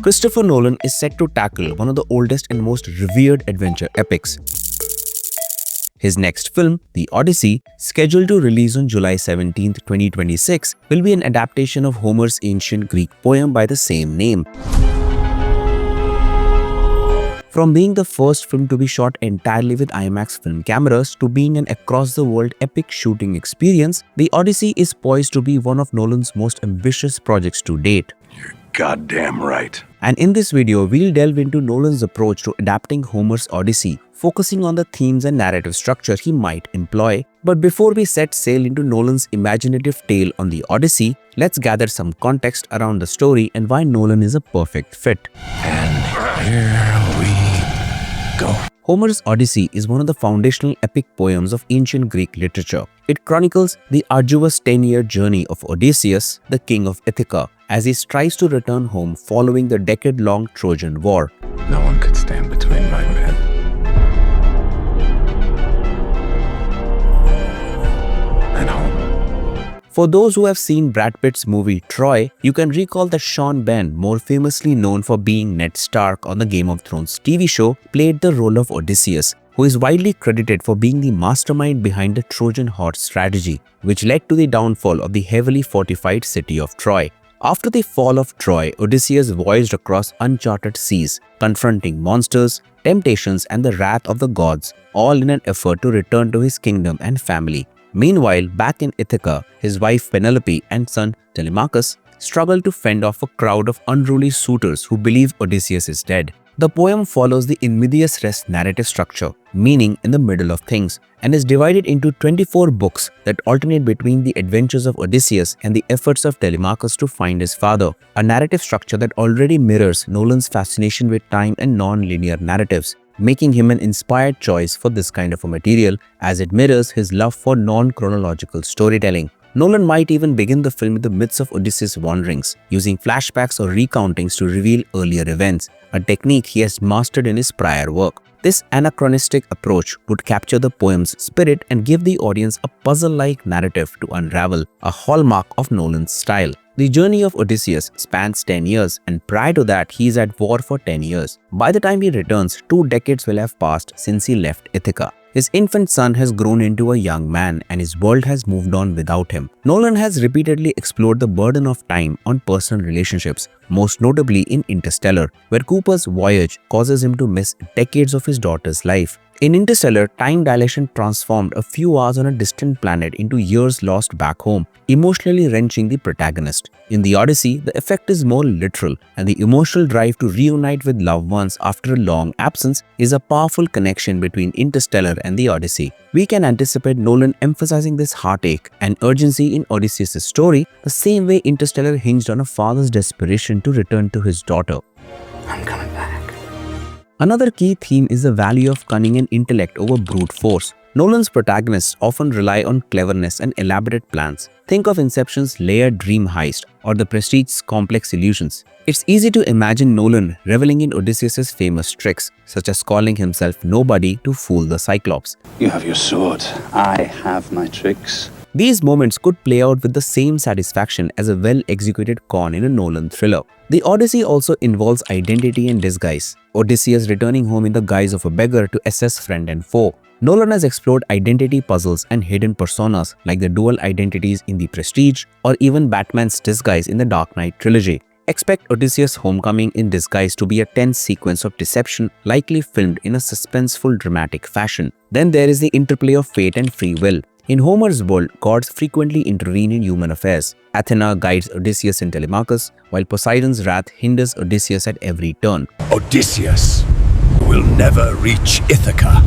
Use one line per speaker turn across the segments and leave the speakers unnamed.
Christopher Nolan is set to tackle one of the oldest and most revered adventure epics. His next film, The Odyssey, scheduled to release on July 17, 2026, will be an adaptation of Homer's ancient Greek poem by the same name. From being the first film to be shot entirely with IMAX film cameras to being an across-the-world epic shooting experience, The Odyssey is poised to be one of Nolan's most ambitious projects to date.
You're goddamn right.
And in this video, we'll delve into Nolan's approach to adapting Homer's Odyssey, focusing on the themes and narrative structure he might employ. But before we set sail into Nolan's imaginative tale on The Odyssey, let's gather some context around the story and why Nolan is a perfect fit.
And here we go.
Homer's Odyssey is one of the foundational epic poems of ancient Greek literature. It chronicles the arduous 10-year journey of Odysseus, the king of Ithaca, as he strives to return home following the decade-long Trojan War.
No one could stand between my men and home.
For those who have seen Brad Pitt's movie Troy, you can recall that Sean Penn, more famously known for being Ned Stark on the Game of Thrones TV show, played the role of Odysseus, who is widely credited for being the mastermind behind the Trojan horse strategy, which led to the downfall of the heavily fortified city of Troy. After the fall of Troy, Odysseus voyaged across uncharted seas, confronting monsters, temptations, and the wrath of the gods, all in an effort to return to his kingdom and family. Meanwhile, back in Ithaca, his wife Penelope and son Telemachus struggle to fend off a crowd of unruly suitors who believe Odysseus is dead. The poem follows the in medias res narrative structure, meaning in the middle of things, and is divided into 24 books that alternate between the adventures of Odysseus and the efforts of Telemachus to find his father, a narrative structure that already mirrors Nolan's fascination with time and non-linear narratives, making him an inspired choice for this kind of a material as it mirrors his love for non-chronological storytelling. Nolan might even begin the film in the midst of Odysseus' wanderings, using flashbacks or recountings to reveal earlier events, a technique he has mastered in his prior work. This anachronistic approach would capture the poem's spirit and give the audience a puzzle-like narrative to unravel, a hallmark of Nolan's style. The journey of Odysseus spans 10 years, and prior to that, he is at war for 10 years. By the time he returns, 2 decades will have passed since he left Ithaca. His infant son has grown into a young man, and his world has moved on without him. Nolan has repeatedly explored the burden of time on personal relationships, most notably in Interstellar, where Cooper's voyage causes him to miss decades of his daughter's life. In Interstellar, time dilation transformed a few hours on a distant planet into years lost back home, emotionally wrenching the protagonist. In The Odyssey, the effect is more literal, and the emotional drive to reunite with loved ones after a long absence is a powerful connection between Interstellar and The Odyssey. We can anticipate Nolan emphasizing this heartache and urgency in Odysseus' story the same way Interstellar hinged on a father's desperation to return to his daughter.
I'm coming back.
Another key theme is the value of cunning and intellect over brute force. Nolan's protagonists often rely on cleverness and elaborate plans. Think of Inception's layered dream heist or The Prestige's complex illusions. It's easy to imagine Nolan reveling in Odysseus' famous tricks, such as calling himself nobody to fool the Cyclops.
You have your sword. I have my tricks.
These moments could play out with the same satisfaction as a well-executed con in a Nolan thriller. The Odyssey also involves identity and disguise, Odysseus returning home in the guise of a beggar to assess friend and foe. Nolan has explored identity puzzles and hidden personas like the dual identities in The Prestige or even Batman's disguise in the Dark Knight trilogy. Expect Odysseus' homecoming in disguise to be a tense sequence of deception, likely filmed in a suspenseful dramatic fashion. Then there is the interplay of fate and free will. In Homer's world, gods frequently intervene in human affairs. Athena guides Odysseus and Telemachus, while Poseidon's wrath hinders Odysseus at every turn.
Odysseus will never reach Ithaca.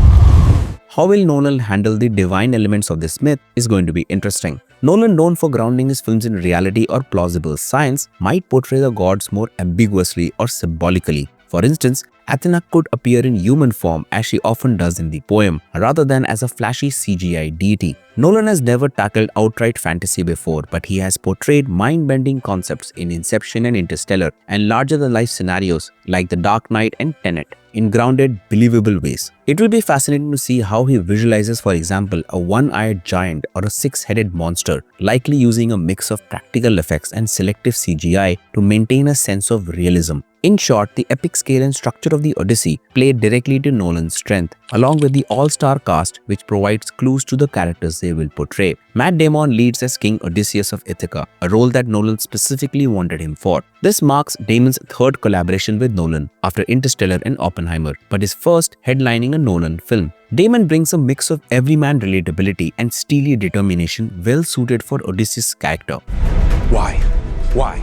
How will Nolan handle the divine elements of this myth is going to be interesting. Nolan, known for grounding his films in reality or plausible science, might portray the gods more ambiguously or symbolically. For instance, Athena could appear in human form as she often does in the poem, rather than as a flashy CGI deity. Nolan has never tackled outright fantasy before, but he has portrayed mind-bending concepts in Inception and Interstellar and larger-than-life scenarios like The Dark Knight and Tenet in grounded, believable ways. It will be fascinating to see how he visualizes, for example, a one-eyed giant or a six-headed monster, likely using a mix of practical effects and selective CGI to maintain a sense of realism. In short, the epic scale and structure of the Odyssey played directly to Nolan's strength, along with the all-star cast which provides clues to the characters they will portray. Matt Damon leads as King Odysseus of Ithaca, a role that Nolan specifically wanted him for. This marks Damon's third collaboration with Nolan after Interstellar and Oppenheimer, but his first headlining a Nolan film. Damon brings a mix of everyman relatability and steely determination well suited for Odysseus' character.
Why? Why?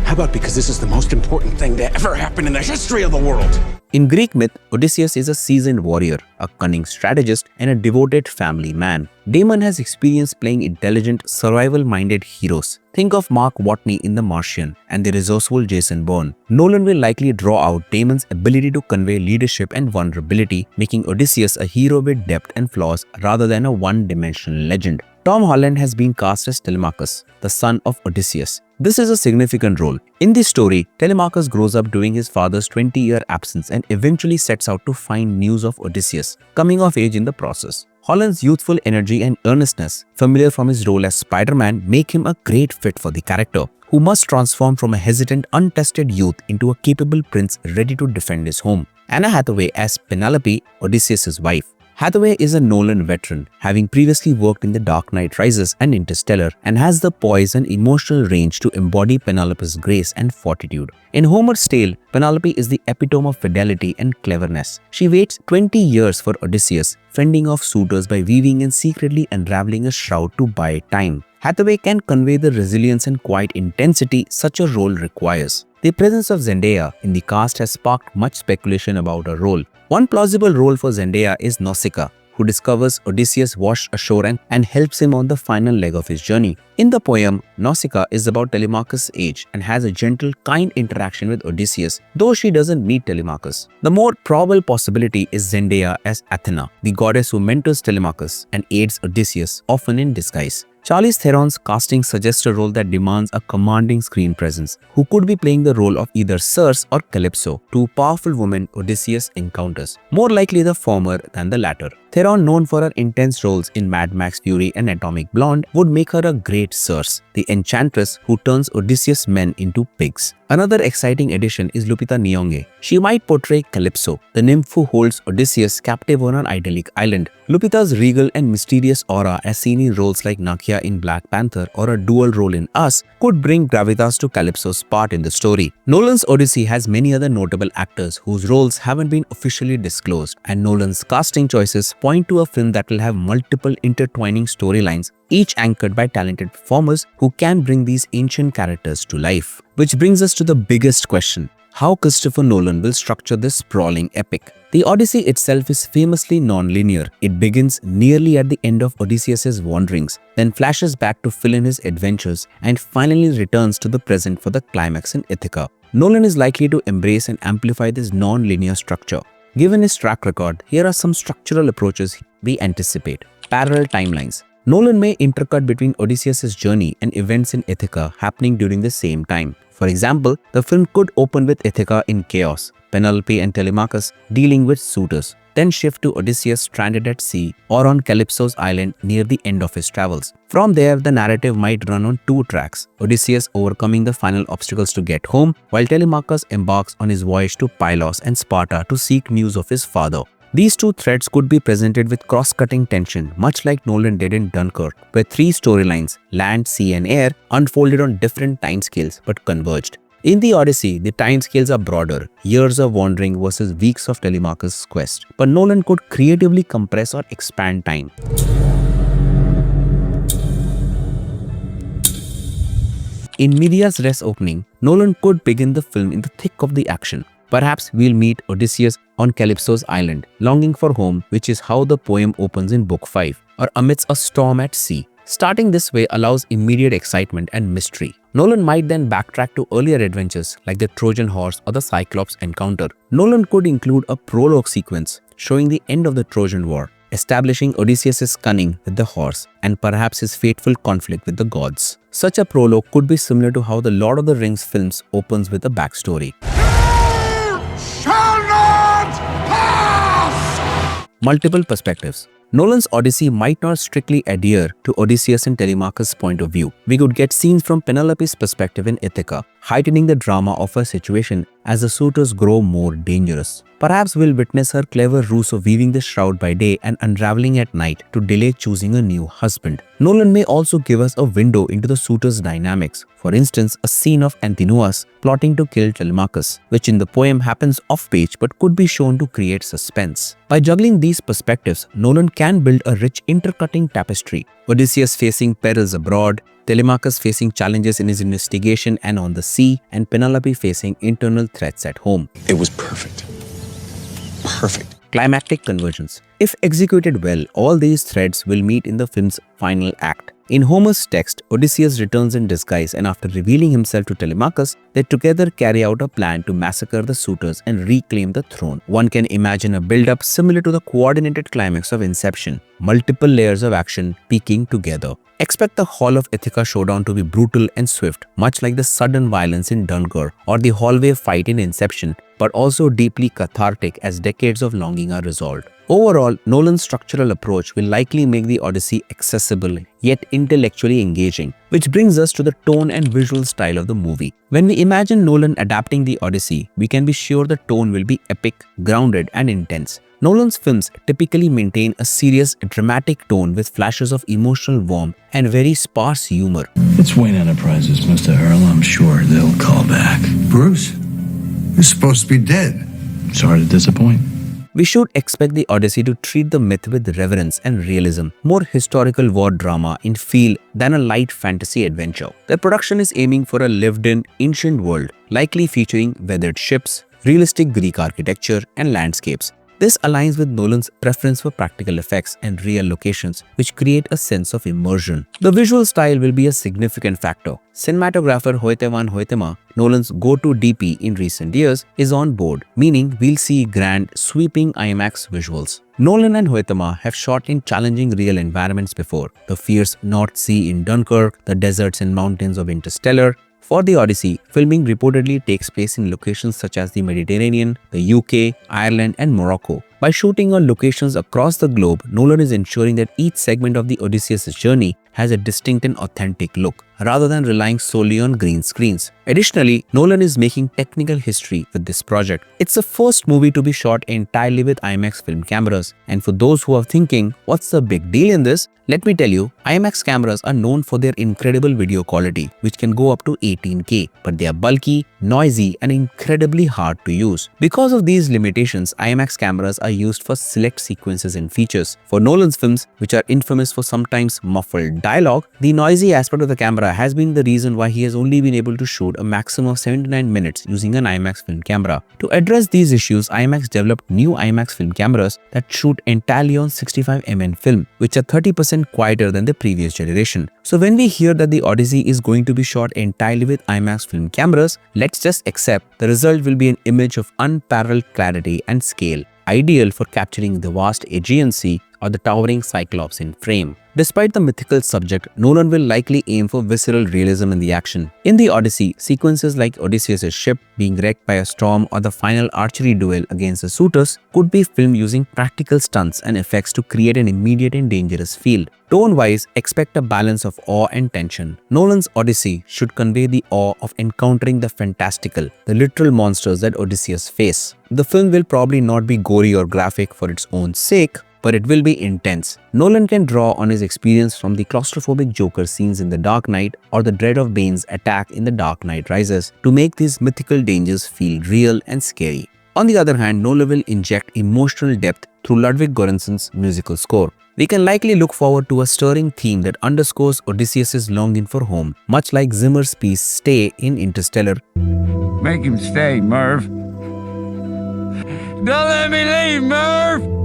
How about because this is the most important thing to ever happen in the history of the world?
In Greek myth, Odysseus is a seasoned warrior, a cunning strategist, and a devoted family man. Damon has experience playing intelligent, survival-minded heroes. Think of Mark Watney in The Martian and the resourceful Jason Bourne. Nolan will likely draw out Damon's ability to convey leadership and vulnerability, making Odysseus a hero with depth and flaws rather than a one-dimensional legend. Tom Holland has been cast as Telemachus, the son of Odysseus. This is a significant role. In this story, Telemachus grows up during his father's 20-year absence and eventually sets out to find news of Odysseus, coming of age in the process. Holland's youthful energy and earnestness, familiar from his role as Spider-Man, make him a great fit for the character, who must transform from a hesitant, untested youth into a capable prince ready to defend his home. Anne Hathaway as Penelope, Odysseus' wife. Hathaway is a Nolan veteran, having previously worked in The Dark Knight Rises and Interstellar, and has the poise and emotional range to embody Penelope's grace and fortitude. In Homer's tale, Penelope is the epitome of fidelity and cleverness. She waits 20 years for Odysseus, fending off suitors by weaving and secretly unraveling a shroud to buy time. Hathaway can convey the resilience and quiet intensity such a role requires. The presence of Zendaya in the cast has sparked much speculation about her role. One plausible role for Zendaya is Nausicaa, who discovers Odysseus washed ashore and helps him on the final leg of his journey. In the poem, Nausicaa is about Telemachus' age and has a gentle, kind interaction with Odysseus, though she doesn't meet Telemachus. The more probable possibility is Zendaya as Athena, the goddess who mentors Telemachus and aids Odysseus, often in disguise. Charlize Theron's casting suggests a role that demands a commanding screen presence, who could be playing the role of either Circe or Calypso, two powerful women Odysseus encounters, more likely the former than the latter. Theron, known for her intense roles in Mad Max Fury and Atomic Blonde, would make her a great Circe, the enchantress who turns Odysseus' men into pigs. Another exciting addition is Lupita Nyong'o. She might portray Calypso, the nymph who holds Odysseus captive on an idyllic island. Lupita's regal and mysterious aura, as seen in roles like Nakia in Black Panther or a dual role in Us, could bring gravitas to Calypso's part in the story. Nolan's Odyssey has many other notable actors whose roles haven't been officially disclosed, and Nolan's casting choices point to a film that will have multiple intertwining storylines, each anchored by talented performers who can bring these ancient characters to life. Which brings us to the biggest question: how Christopher Nolan will structure this sprawling epic. The Odyssey itself is famously non-linear. It begins nearly at the end of Odysseus' wanderings, then flashes back to fill in his adventures, and finally returns to the present for the climax in Ithaca. Nolan is likely to embrace and amplify this non-linear structure. Given his track record, here are some structural approaches we anticipate. Parallel timelines. Nolan may intercut between Odysseus' journey and events in Ithaca happening during the same time. For example, the film could open with Ithaca in chaos, Penelope and Telemachus dealing with suitors, then shift to Odysseus stranded at sea or on Calypso's island near the end of his travels. From there, the narrative might run on two tracks: Odysseus overcoming the final obstacles to get home, while Telemachus embarks on his voyage to Pylos and Sparta to seek news of his father. These two threads could be presented with cross-cutting tension, much like Nolan did in Dunkirk, where three storylines, land, sea and air, unfolded on different timescales but converged. In the Odyssey, the timescales are broader, years of wandering versus weeks of Telemachus' quest, but Nolan could creatively compress or expand time. In medias res opening, Nolan could begin the film in the thick of the action. Perhaps we'll meet Odysseus on Calypso's island, longing for home, which is how the poem opens in Book 5, or amidst a storm at sea. Starting this way allows immediate excitement and mystery. Nolan might then backtrack to earlier adventures like the Trojan horse or the Cyclops encounter. Nolan could include a prologue sequence showing the end of the Trojan War, establishing Odysseus' cunning with the horse and perhaps his fateful conflict with the gods. Such a prologue could be similar to how the Lord of the Rings films opens with a backstory. Multiple perspectives. Nolan's Odyssey might not strictly adhere to Odysseus and Telemachus' point of view. We could get scenes from Penelope's perspective in Ithaca, heightening the drama of her situation as the suitors grow more dangerous. Perhaps we'll witness her clever ruse of weaving the shroud by day and unraveling at night to delay choosing a new husband. Nolan may also give us a window into the suitors' dynamics. For instance, a scene of Antinous plotting to kill Telemachus, which in the poem happens off-page but could be shown to create suspense. By juggling these perspectives, Nolan can build a rich intercutting tapestry. Odysseus facing perils abroad, Telemachus facing challenges in his investigation and on the sea, and Penelope facing internal threats at home.
It was perfect. Perfect.
Climactic convergence. If executed well, all these threads will meet in the film's final act. In Homer's text, Odysseus returns in disguise, and after revealing himself to Telemachus, they together carry out a plan to massacre the suitors and reclaim the throne. One can imagine a build-up similar to the coordinated climax of Inception, multiple layers of action peaking together. Expect the Hall of Ithaca showdown to be brutal and swift, much like the sudden violence in Dunkirk or the hallway fight in Inception, but also deeply cathartic as decades of longing are resolved. Overall, Nolan's structural approach will likely make the Odyssey accessible yet intellectually engaging, which brings us to the tone and visual style of the movie. When we imagine Nolan adapting the Odyssey, we can be sure the tone will be epic, grounded, and intense. Nolan's films typically maintain a serious, dramatic tone with flashes of emotional warmth and very sparse humor.
It's Wayne Enterprises, Mr. Earl. I'm sure they'll call back.
Bruce, you're supposed to be dead.
Sorry to disappoint.
We should expect the Odyssey to treat the myth with reverence and realism, more historical war drama in feel than a light fantasy adventure. The production is aiming for a lived-in, ancient world, likely featuring weathered ships, realistic Greek architecture, and landscapes. This aligns with Nolan's preference for practical effects and real locations, which create a sense of immersion. The visual style will be a significant factor. Cinematographer Hoyte van Hoytema, Nolan's go-to DP in recent years, is on board, meaning we'll see grand, sweeping IMAX visuals. Nolan and Hoytema have shot in challenging real environments before: the fierce North Sea in Dunkirk, the deserts and mountains of Interstellar. For the Odyssey, filming reportedly takes place in locations such as the Mediterranean, the UK, Ireland, and Morocco. By shooting on locations across the globe, Nolan is ensuring that each segment of the Odysseus' journey has a distinct and authentic look, rather than relying solely on green screens. Additionally, Nolan is making technical history with this project. It's the first movie to be shot entirely with IMAX film cameras, and for those who are thinking, what's the big deal in this? Let me tell you, IMAX cameras are known for their incredible video quality, which can go up to 18K, but they are bulky, noisy, and incredibly hard to use. Because of these limitations, IMAX cameras are used for select sequences and features. For Nolan's films, which are infamous for sometimes muffled dialogue, the noisy aspect of the camera has been the reason why he has only been able to shoot a maximum of 79 minutes using an IMAX film camera. To address these issues, IMAX developed new IMAX film cameras that shoot entirely on 65mm film, which are 30% quieter than the previous generation. So when we hear that the Odyssey is going to be shot entirely with IMAX film cameras, let's just accept the result will be an image of unparalleled clarity and scale, ideal for capturing the vast Aegean Sea or the towering Cyclops in frame. Despite the mythical subject, Nolan will likely aim for visceral realism in the action. In the Odyssey, sequences like Odysseus' ship being wrecked by a storm or the final archery duel against the suitors could be filmed using practical stunts and effects to create an immediate and dangerous feel. Tone-wise, expect a balance of awe and tension. Nolan's Odyssey should convey the awe of encountering the fantastical, the literal monsters that Odysseus face. The film will probably not be gory or graphic for its own sake, but it will be intense. Nolan can draw on his experience from the claustrophobic Joker scenes in The Dark Knight or the dread of Bane's attack in The Dark Knight Rises to make these mythical dangers feel real and scary. On the other hand, Nolan will inject emotional depth through Ludwig Göransson's musical score. We can likely look forward to a stirring theme that underscores Odysseus' longing for home, much like Zimmer's piece Stay in Interstellar.
Make him stay, Merv. Don't let me leave, Merv!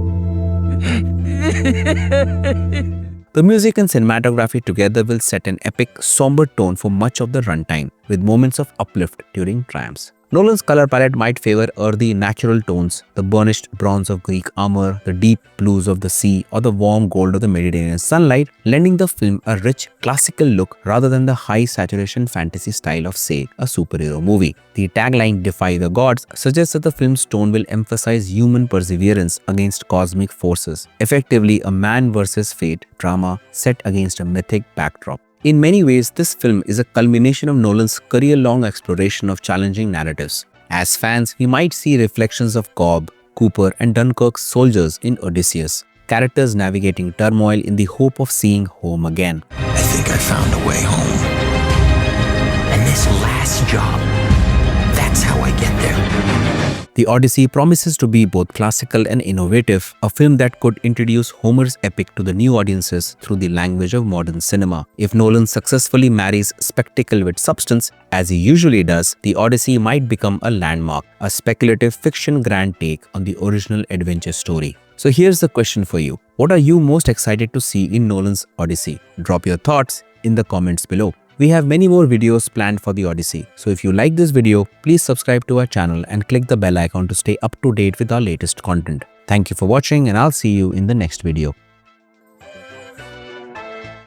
The music and cinematography together will set an epic, somber tone for much of the runtime, with moments of uplift during triumphs. Nolan's color palette might favor earthy, natural tones, the burnished bronze of Greek armor, the deep blues of the sea, or the warm gold of the Mediterranean sunlight, lending the film a rich, classical look rather than the high-saturation fantasy style of, say, a superhero movie. The tagline "Defy the Gods" suggests that the film's tone will emphasize human perseverance against cosmic forces, effectively a man versus fate drama set against a mythic backdrop. In many ways, this film is a culmination of Nolan's career-long exploration of challenging narratives. As fans, we might see reflections of Cobb, Cooper, and Dunkirk's soldiers in Odysseus, characters navigating turmoil in the hope of seeing home again.
I think I found a way home. And this last job, that's how I get there.
The Odyssey promises to be both classical and innovative, a film that could introduce Homer's epic to the new audiences through the language of modern cinema. If Nolan successfully marries spectacle with substance, as he usually does, the Odyssey might become a landmark, a speculative fiction grand take on the original adventure story. So here's the question for you. What are you most excited to see in Nolan's Odyssey? Drop your thoughts in the comments below. We have many more videos planned for the Odyssey, so if you like this video, please subscribe to our channel and click the bell icon to stay up to date with our latest content. Thank you for watching, and I'll see you in the next video.